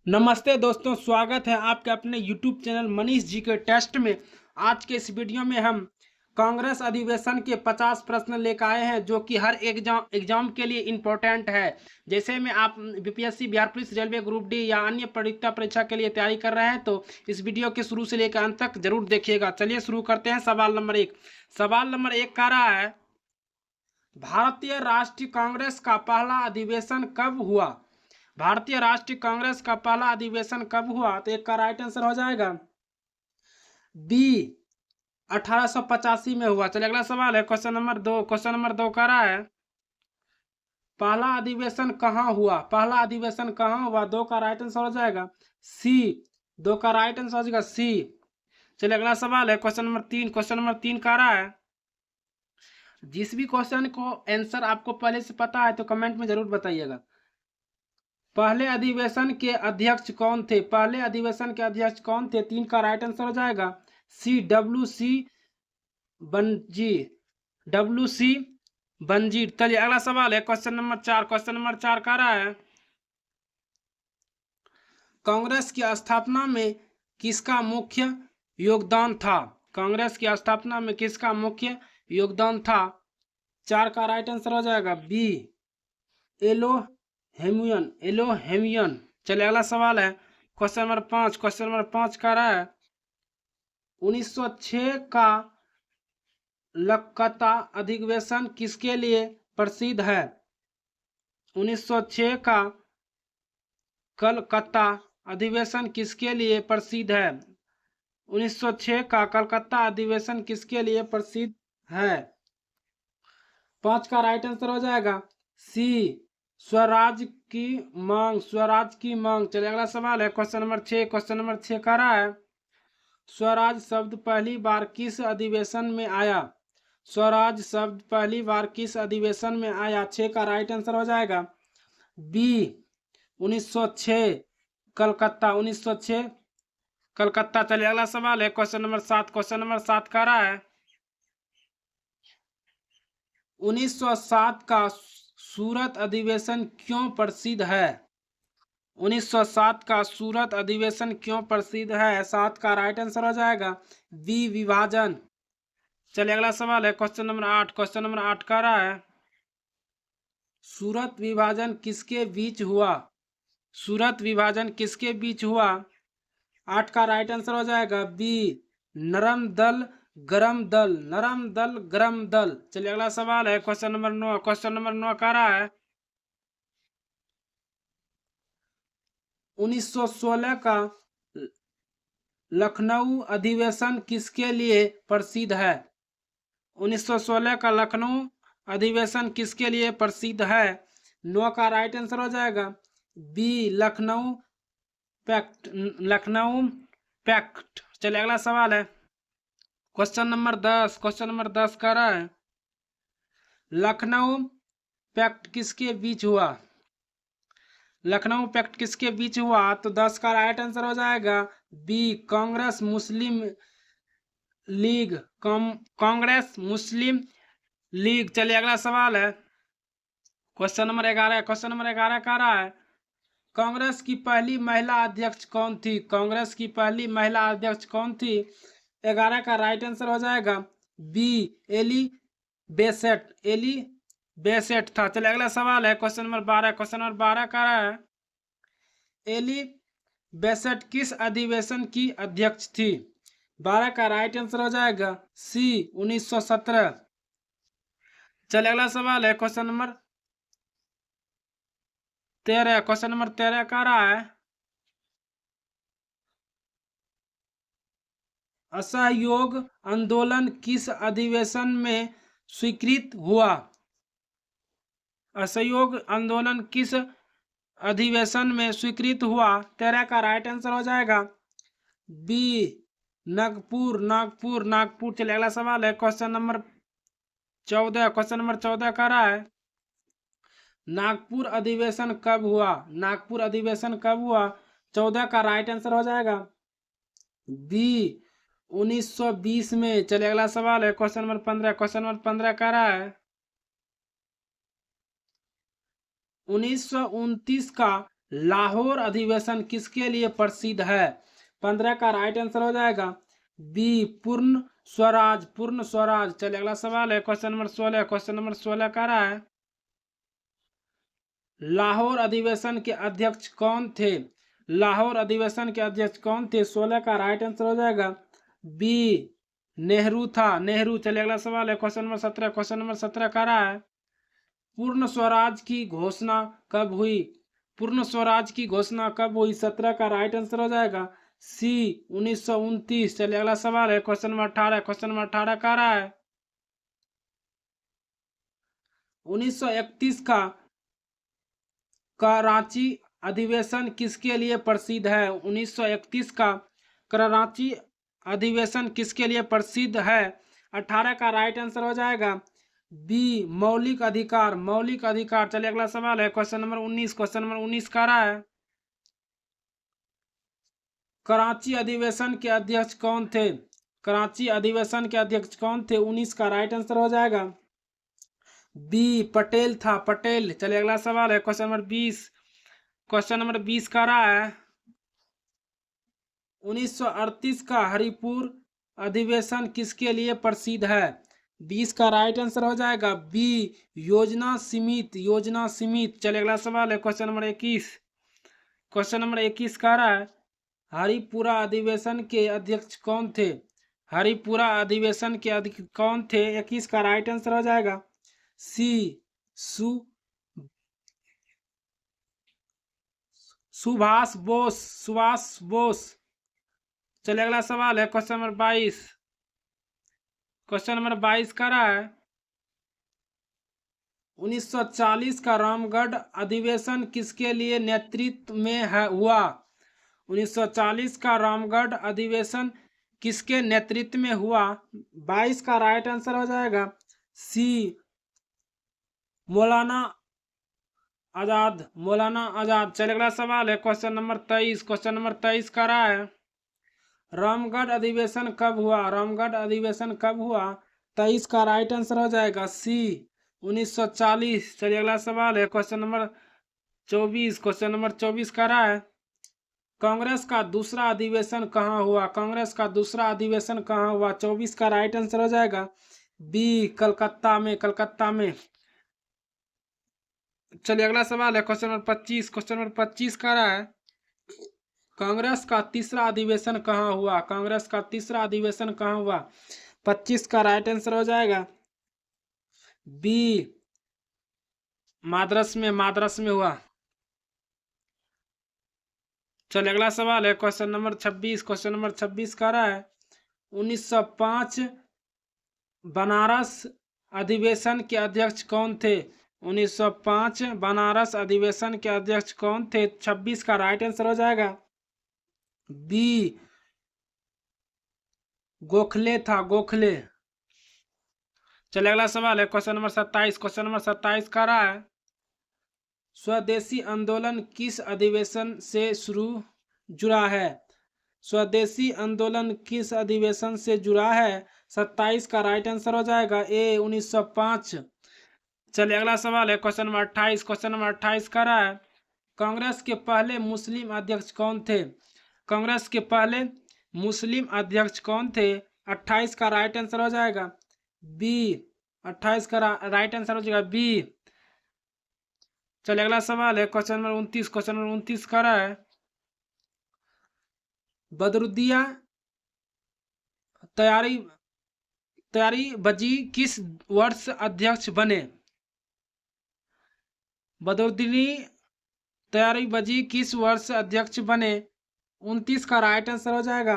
नमस्ते दोस्तों, स्वागत है आपके अपने YouTube चैनल मनीष जी के टेस्ट में। आज के इस वीडियो में हम कांग्रेस अधिवेशन के 50 प्रश्न लेकर आए हैं जो कि हर एग्जाम के लिए इम्पोर्टेंट है। जैसे में आप BPSC, Bihar police, railway, group D या अन्य परीक्षा के लिए तैयारी कर रहे हैं तो इस वीडियो के शुरू से लेकर अंत तक जरूर देखिएगा। चलिए शुरू करते हैं। सवाल नंबर 1। सवाल नंबर 1 कह रहा है, भारतीय राष्ट्रीय कांग्रेस का पहला अधिवेशन कब हुआ? भारतीय राष्ट्रीय कांग्रेस का पहला अधिवेशन कब हुआ? तो एक का राइट आंसर हो जाएगा बी, 1885 में हुआ। चलिए अगला सवाल है क्वेश्चन नंबर 2। क्वेश्चन नंबर 2 कह रहा है, पहला अधिवेशन कहाँ हुआ? पहला अधिवेशन कहाँ हुआ? 2 का राइट आंसर हो जाएगा सी। 2 का राइट आंसर हो जाएगा सी। चलिए अगला सवाल है क्वेश्चन नंबर 3। क्वेश्चन नंबर 3 कह रहा है, जिस भी क्वेश्चन को आंसर आपको पहले से पता है तो कमेंट में जरूर बताइएगा। पहले अधिवेशन के अध्यक्ष कौन थे? पहले अधिवेशन के अध्यक्ष कौन थे? 3 का राइट आंसर हो जाएगा सी, WC बनजी। WC बनजी। चलिए अगला सवाल है क्वेश्चन नंबर 4। क्वेश्चन नंबर 4 कह रहा है, कांग्रेस की स्थापना में किसका मुख्य योगदान था? कांग्रेस की स्थापना में किसका मुख्य योगदान था? 4 का राइट आंसर हो जाएगा बी, एलो हेमियन। चलिए अगला सवाल है क्वेश्चन नंबर 5। क्वेश्चन नंबर 5 कह रहा है, 1906 का कलकत्ता अधिवेशन किसके लिए प्रसिद्ध है? 1906 का कलकत्ता अधिवेशन किसके लिए प्रसिद्ध है? 1906 का कलकत्ता अधिवेशन किसके लिए प्रसिद्ध है? 5 का राइट आंसर हो जाएगा सी, स्वराज की मांग। स्वराज की मांग। चलिए अगला सवाल है क्वेश्चन नंबर 6। क्वेश्चन नंबर 6 कह रहा है, स्वराज शब्द पहली बार किस अधिवेशन में आया? स्वराज शब्द पहली बार किस अधिवेशन में आया? 6 का राइट आंसर हो जाएगा बी, 1906 कलकत्ता। 1906 कलकत्ता। चलिए अगला सवाल है क्वेश्चन नंबर 7। क्वेश्चन नंबर 7 कह रहा है, 1907 का सूरत अधिवेशन क्यों प्रसिद्ध है? 1907 का सूरत अधिवेशन क्यों प्रसिद्ध है? 7 का राइट आंसर हो जाएगा बी, विभाजन। चलिए अगला सवाल है क्वेश्चन नंबर 8। क्वेश्चन नंबर 8 कह रहा है, सूरत विभाजन किसके बीच हुआ? सूरत विभाजन किसके बीच हुआ? 8 का राइट आंसर हो जाएगा बी, नरम दल गरम दल। नरम दल गरम दल। चलिए अगला सवाल है क्वेश्चन नंबर 9। क्वेश्चन नंबर 9 कह रहा है, 1916 का लखनऊ अधिवेशन किसके लिए प्रसिद्ध है? 1916 का लखनऊ अधिवेशन किसके लिए प्रसिद्ध है? 9 का राइट आंसर हो जाएगा B, Lucknow pact. Lucknow pact. चलिए अगला सवाल है क्वेश्चन नंबर 10। क्वेश्चन नंबर 10 कह रहा है, लखनऊ पैक्ट किसके बीच हुआ? लखनऊ पैक्ट किसके बीच हुआ? तो 10 का राइट आंसर हो जाएगा बी, कांग्रेस मुस्लिम लीग। कांग्रेस मुस्लिम लीग। चलिए अगला सवाल है क्वेश्चन नंबर 11। क्वेश्चन नंबर 11 कह रहा है, कांग्रेस की पहली महिला अध्यक्ष कौन थी? कांग्रेस की पहली महिला अध्यक्ष कौन थी? 11 का राइट आंसर हो जाएगा B, Ellie Bassett. Ellie Bassett था। चलिए अगला सवाल है क्वेश्चन नंबर 12। क्वेश्चन नंबर 12 कह रहा है, एली बेसेट किस अधिवेशन की अध्यक्ष थी? 12 का राइट आंसर हो जाएगा सी, 1917। चलिए अगला सवाल है क्वेश्चन नंबर 13। क्वेश्चन नंबर 13 कह रहा है, असहयोग आंदोलन किस अधिवेशन में स्वीकृत हुआ? असहयोग आंदोलन किस अधिवेशन में स्वीकृत हुआ? 13 का राइट आंसर हो जाएगा बी, नागपुर। नागपुर नागपुर। चलिए अगला सवाल है क्वेश्चन नंबर 14। क्वेश्चन नंबर 14 कह रहा है, नागपुर अधिवेशन कब हुआ? नागपुर अधिवेशन कब हुआ? 14 का राइट आंसर हो जाएगा बी, 1920 में। चलिए अगला सवाल है क्वेश्चन नंबर 15। क्वेश्चन नंबर 15 कह रहा है, 1929 का लाहौर अधिवेशन किसके लिए प्रसिद्ध है? 15 का राइट आंसर हो जाएगा बी पूर्ण स्वराज। पूर्ण स्वराज। चलिए अगला सवाल है क्वेश्चन नंबर 16। क्वेश्चन नंबर 16 कह रहा है लाहौर अधिवेशन के अध्यक्ष कौन थे? लाहौर अधिवेशन के अध्यक्ष कौन थे? 16 का राइट आंसर हो जाएगा बी नेहरू था। नेहरू। चलिए अगला सवाल है क्वेश्चन नंबर 17। क्वेश्चन नंबर 17 कह रहा है पूर्ण स्वराज की घोषणा कब हुई? पूर्ण स्वराज की घोषणा कब हुई? 17 का राइट आंसर हो जाएगा सी 1929। चलिए अगला सवाल है क्वेश्चन नंबर 18। क्वेश्चन नंबर 18 कह रहा है 1931 का कराची अधिवेशन किसके लिए प्रसिद्ध है? 1931 का कराची अधिवेशन किसके लिए प्रसिद्ध है? 18 का राइट आंसर हो जाएगा बी मौलिक अधिकार। मौलिक अधिकार। चलिए अगला सवाल है क्वेश्चन नंबर 19। क्वेश्चन नंबर 19 कह रहा है कराची अधिवेशन के अध्यक्ष कौन थे? कराची अधिवेशन के अध्यक्ष कौन थे? 19 का राइट आंसर हो जाएगा बी पटेल था। पटेल। चलिए अगला सवाल है क्वेश्चन नंबर 20। क्वेश्चन नंबर 20 कह रहा है 1938 का हरिपुर अधिवेशन किसके लिए प्रसिद्ध है? 20 का राइट आंसर हो जाएगा बी योजना सीमित। योजना सीमित। चलिए अगला सवाल है क्वेश्चन नंबर 21। क्वेश्चन नंबर 21 कह रहा है हरिपुरा अधिवेशन के अध्यक्ष कौन थे? हरिपुरा अधिवेशन के अध्यक्ष कौन थे? 21 का राइट आंसर हो जाएगा सी सुभाष बोस। सुभाष बोस। चलिए अगला सवाल है क्वेश्चन नंबर 22। क्वेश्चन नंबर 22 कह रहा है 1940 का रामगढ़ अधिवेशन किसके लिए नेतृत्व में हुआ? 1940 का रामगढ़ अधिवेशन किसके नेतृत्व में हुआ? 22 का राइट आंसर हो जाएगा सी मौलाना आजाद। मौलाना आजाद। चलिए अगला सवाल है क्वेश्चन नंबर 23। क्वेश्चन नंबर 23 का रहा है रामगढ़ अधिवेशन कब हुआ? रामगढ़ अधिवेशन कब हुआ? 23 का राइट आंसर हो जाएगा सी 1940। चलिए अगला सवाल है क्वेश्चन नंबर 24। क्वेश्चन नंबर 24 का रहा है कांग्रेस का दूसरा अधिवेशन कहाँ हुआ? कांग्रेस का दूसरा अधिवेशन कहाँ हुआ? 24 का राइट आंसर हो जाएगा बी कलकत्ता में। कलकत्ता में। चलिए अगला सवाल है क्वेश्चन नंबर 25। क्वेश्चन नंबर 25 का रहा है कांग्रेस का तीसरा अधिवेशन कहाँ हुआ? कांग्रेस का तीसरा अधिवेशन कहाँ हुआ? 25 का राइट आंसर हो जाएगा बी माद्रास में। माद्रास में हुआ। चलिए अगला सवाल है क्वेश्चन नंबर 26। क्वेश्चन नंबर 26 का रहा है 1905 बनारस अधिवेशन के अध्यक्ष कौन थे? 1905 बनारस अधिवेशन के अध्यक्ष कौन थे? 26 का राइट आंसर हो जाएगा बी गोखले था। गोखले। चलिए अगला सवाल है क्वेश्चन नंबर 27। क्वेश्चन नंबर 27 का रहा है स्वदेशी आंदोलन किस अधिवेशन से जुड़ा है? स्वदेशी आंदोलन किस अधिवेशन से जुड़ा है? 27 का राइट आंसर हो जाएगा ए 1905। चलिए अगला सवाल है क्वेश्चन नंबर 28। क्वेश्चन नंबर 28 का रहा है कांग्रेस के पहले मुस्लिम अध्यक्ष कौन थे? कांग्रेस के पहले मुस्लिम अध्यक्ष कौन थे? 28 का राइट आंसर हो जाएगा बी 28 का राइट आंसर हो जाएगा बी। चलिए अगला सवाल है क्वेश्चन नंबर 29। क्वेश्चन नंबर 29 का रहा है बदरुद्दिया तैयारी बजी किस वर्ष अध्यक्ष बने? बदरुद्दीन तैयारी बजी किस वर्ष अध्यक्ष बने? 29 का राइट आंसर हो जाएगा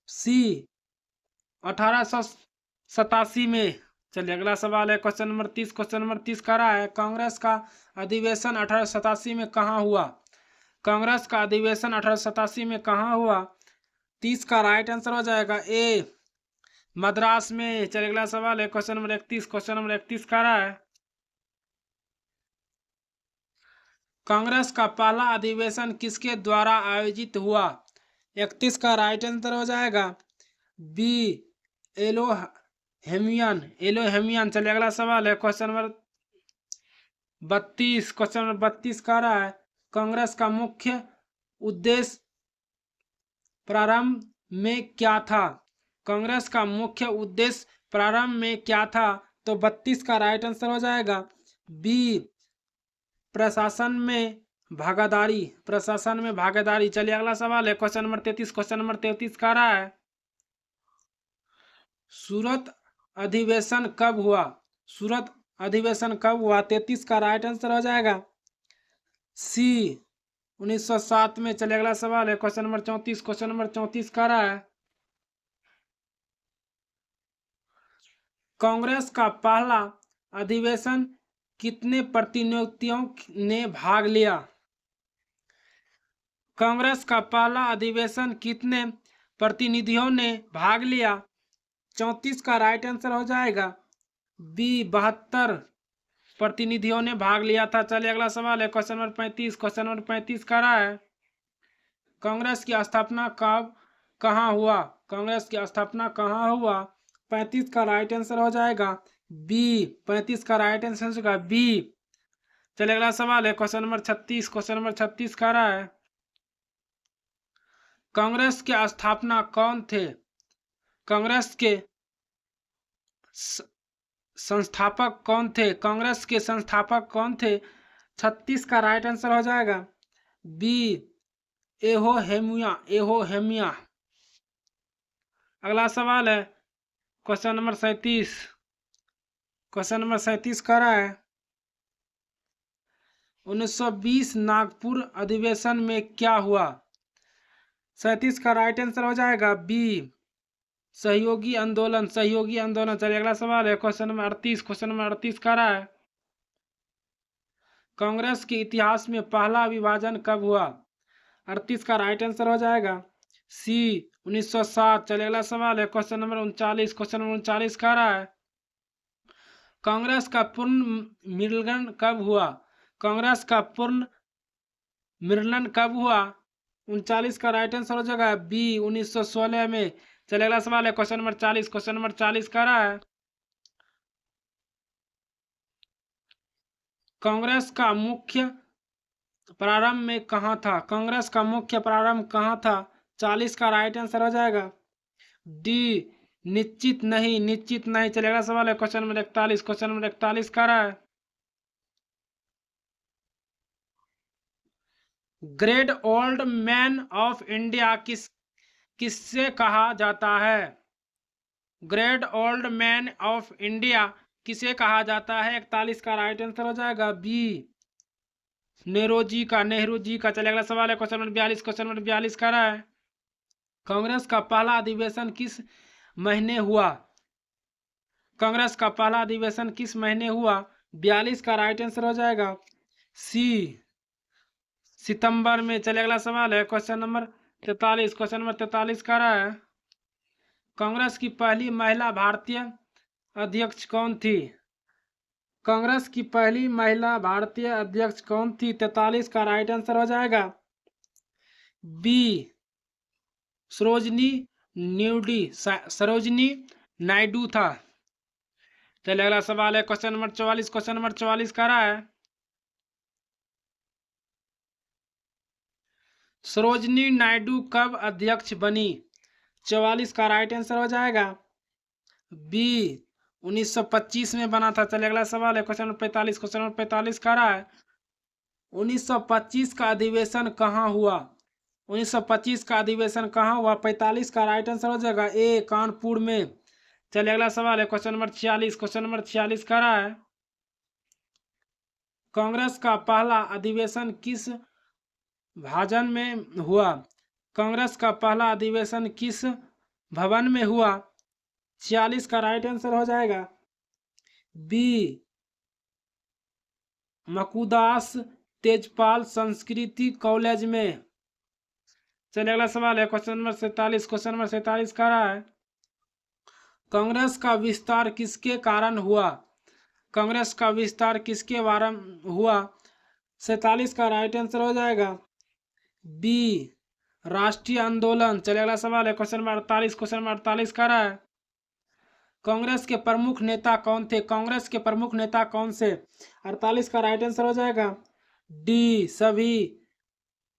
सी 1887 में। चलिए अगला सवाल है क्वेश्चन नंबर 30। क्वेश्चन नंबर 30 का रहा है कांग्रेस का अधिवेशन 1887 में कहाँ हुआ? कांग्रेस का अधिवेशन 1887 में कहाँ हुआ? 30 का राइट आंसर हो जाएगा ए मद्रास में। चलिए अगला सवाल है क्वेश्चन नंबर 31। क्वेश्चन नंबर 31 का रहा है कांग्रेस का पहला अधिवेशन किसके द्वारा आयोजित हुआ? 31 का राइट आंसर हो जाएगा बी एलो हेमियन। चलिए अगला सवाल है क्वेश्चन नंबर 32। क्वेश्चन नंबर 32 का रहा है कांग्रेस का मुख्य उद्देश्य प्रारंभ में क्या था? कांग्रेस का मुख्य उद्देश्य प्रारंभ में क्या था? तो 32 का राइट आंसर हो जाएगा बी, प्रशासन में भागीदारी। प्रशासन में भागीदारी। चलिए अगला सवाल है क्वेश्चन नंबर 33। क्वेश्चन नंबर 33 कह रहा है सूरत अधिवेशन कब हुआ? सूरत अधिवेशन कब हुआ? 33 का राइट आंसर हो जाएगा सी, 1907 में। चलिए अगला सवाल है क्वेश्चन नंबर 34। क्वेश्चन नंबर 34 कह रहा है कांग्रेस का पहला अधिवेशन कितने प्रतिनिधियों ने भाग लिया? कांग्रेस का पहला अधिवेशन कितने प्रतिनिधियों ने भाग लिया? 34 का राइट आंसर हो जाएगा बी, 72 प्रतिनिधियों ने भाग लिया था। चलिए अगला सवाल है क्वेश्चन नंबर 35। क्वेश्चन नंबर 35 कह रहा है कांग्रेस की स्थापना कब कहाँ हुआ? कांग्रेस की स्थापना कहाँ हुआ? 35 का राइट आंसर हो जाएगा बी, 35 का राइट आंसर हो जाएगा बी। चलिए अगला सवाल है क्वेश्चन नंबर 36। क्वेश्चन नंबर 36 कह रहा है कांग्रेस के स्थापना कौन थे? कांग्रेस के संस्थापक कौन थे? कांग्रेस के संस्थापक कौन थे? 36 का राइट आंसर हो जाएगा बी, एहो हेमिया। अगला सवाल है क्वेश्चन नंबर 37। क्वेश्चन नंबर 37 कह रहा है 1920 नागपुर अधिवेशन में क्या हुआ? 37 का राइट आंसर हो जाएगा बी, सहयोगी आंदोलन। चलिए अगला सवाल है क्वेश्चन नंबर 38। क्वेश्चन नंबर 38 कह रहा है कांग्रेस के इतिहास में पहला विभाजन कब हुआ? 38 का राइट आंसर हो जाएगा सी, 1907। चलिए अगला सवाल है क्वेश्चन नंबर 39। क्वेश्चन नंबर 39 कह रहा है कांग्रेस का पूर्ण मिलन कब हुआ? कांग्रेस का पूर्ण मिलन कब हुआ? 39 का राइट आंसर हो जाएगा बी, 1916 में। चलिए अगला सवाल है क्वेश्चन नंबर 40। क्वेश्चन नंबर 40 कह रहा है कांग्रेस का मुख्य प्रारंभ में कहाँ था? कांग्रेस का मुख्य प्रारंभ कहाँ था? 40 का राइट आंसर हो जाएगा डी, निश्चित नहीं। चलेगा सवाल है क्वेश्चन नंबर 41। क्वेश्चन नंबर 41 कह रहा है great old man of India किससे कहा जाता है? Great old man of India किसे कहा जाता है? 41 का राइट आंसर हो जाएगा बी, नेहरू जी का। चलिए अगला सवाल है क्वेश्चन नंबर 42। क्वेश्चन नंबर 42 कह रहा है कांग्रेस का पहला अधिवेशन किस महीने हुआ? कांग्रेस का पहला अधिवेशन किस महीने हुआ? 42 का राइट आंसर हो जाएगा सी, सितंबर में। चलिए अगला सवाल है क्वेश्चन नंबर 43। क्वेश्चन नंबर 43 कह रहा है कांग्रेस की पहली महिला भारतीय अध्यक्ष कौन थी? कांग्रेस की पहली महिला भारतीय अध्यक्ष कौन थी? 43 का राइट आंसर हो जाएगा बी, सरोजनी नायडू था। चलिए अगला सवाल है क्वेश्चन नंबर 44। क्वेश्चन नंबर 44 कह रहा है सरोजनी नायडू कब अध्यक्ष बनी? 44 का राइट आंसर हो जाएगा बी, 1925 में बना था। चलिए अगला सवाल है क्वेश्चन नंबर 45। क्वेश्चन नंबर 45 कह रहा है 1925 का अधिवेशन कहाँ हुआ? 1925 का अधिवेशन कहाँ हुआ? 45 का राइट आंसर हो जाएगा ए, कानपुर में। चलिए अगला सवाल है क्वेश्चन नंबर 46। क्वेश्चन नंबर 46 कह रहा है कांग्रेस का पहला अधिवेशन किस भाजन में हुआ? कांग्रेस का पहला अधिवेशन किस भवन में हुआ? 46 का राइट आंसर हो जाएगा बी, मकुदास तेजपाल संस्कृति कॉलेज में। चलिए अगला सवाल है क्वेश्चन नंबर 47। क्वेश्चन नंबर 47 कह रहा है कांग्रेस का विस्तार किसके कारण हुआ? कांग्रेस का विस्तार किसके कारण हुआ? 47 का राइट आंसर हो जाएगा बी, राष्ट्रीय आंदोलन। चलिए अगला सवाल है क्वेश्चन नंबर 48। क्वेश्चन नंबर 48 कह रहा है कांग्रेस के प्रमुख नेता कौन थे? कांग्रेस के प्रमुख नेता कौन से? 48 का राइट आंसर हो जाएगा डी सभी,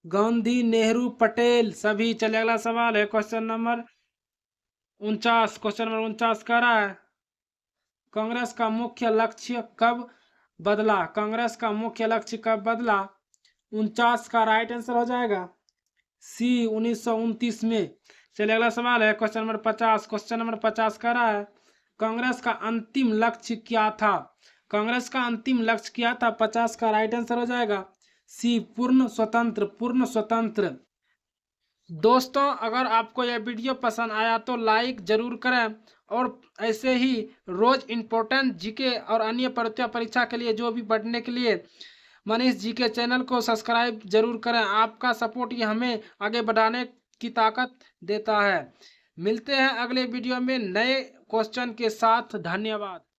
गांधी नेहरू पटेल सभी। चलिए अगला सवाल है क्वेश्चन नंबर 49। क्वेश्चन नंबर 49 कह रहा है कांग्रेस का मुख्य लक्ष्य कब बदला? कांग्रेस का मुख्य लक्ष्य कब बदला? 49 का राइट आंसर हो जाएगा सी 1929 में। चलिए अगला सवाल है क्वेश्चन नंबर 50। क्वेश्चन नंबर 50 कह रहा है कांग्रेस का अंतिम लक्ष्य क्या था? कांग्रेस का अंतिम लक्ष्य क्या था? 50 का राइट आंसर हो जाएगा सी पूर्ण स्वतंत्र, पूर्ण स्वतंत्र। दोस्तों अगर आपको यह वीडियो पसंद आया तो लाइक जरूर करें और ऐसे ही रोज इम्पोर्टेंट जीके और अन्य परीक्षा के लिए जो भी पढ़ने के लिए मनीष जी के चैनल को सब्सक्राइब जरूर करें। आपका सपोर्ट ही हमें आगे बढ़ाने की ताकत देता है। मिलते हैं अगले वीडियो में नए क्वेश्चन के साथ। धन्यवाद।